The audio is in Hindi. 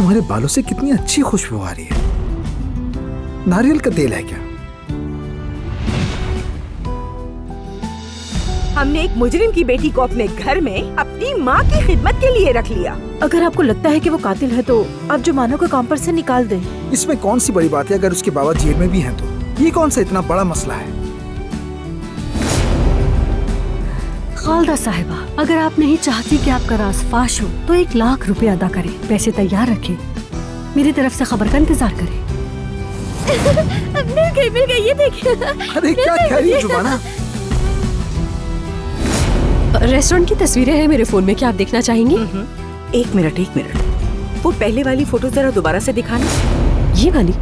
तुम्हारे बालों से कितनी अच्छी खुशबू आ रही है। नारियल का तेल है क्या? हमने एक मुजरिम की बेटी को अपने घर में अपनी माँ की खिदमत के लिए रख लिया। अगर आपको लगता है कि वो कातिल है तो आप जुमाना को काम पर से निकाल दें। इसमें कौन सी बड़ी बात है अगर उसके बाबा जेल में भी हैं तो? ये कौन सा इतना बड़ा मसला है? खालदा साहिबा, अगर आप नहीं चाहती कि आपका राज फाश हो तो 1 लाख रुपए अदा करें। पैसे तैयार रखें, मेरी तरफ से खबर का इंतजार करें। मिल गई ये देखिए। अरे क्या कह रही है जुमाना? रेस्टोरेंट की तस्वीरें हैं मेरे फोन में, क्या आप देखना चाहेंगी? एक मिनट, वो पहले वाली फोटो जरा दोबारा से दिखाना। ये वाली?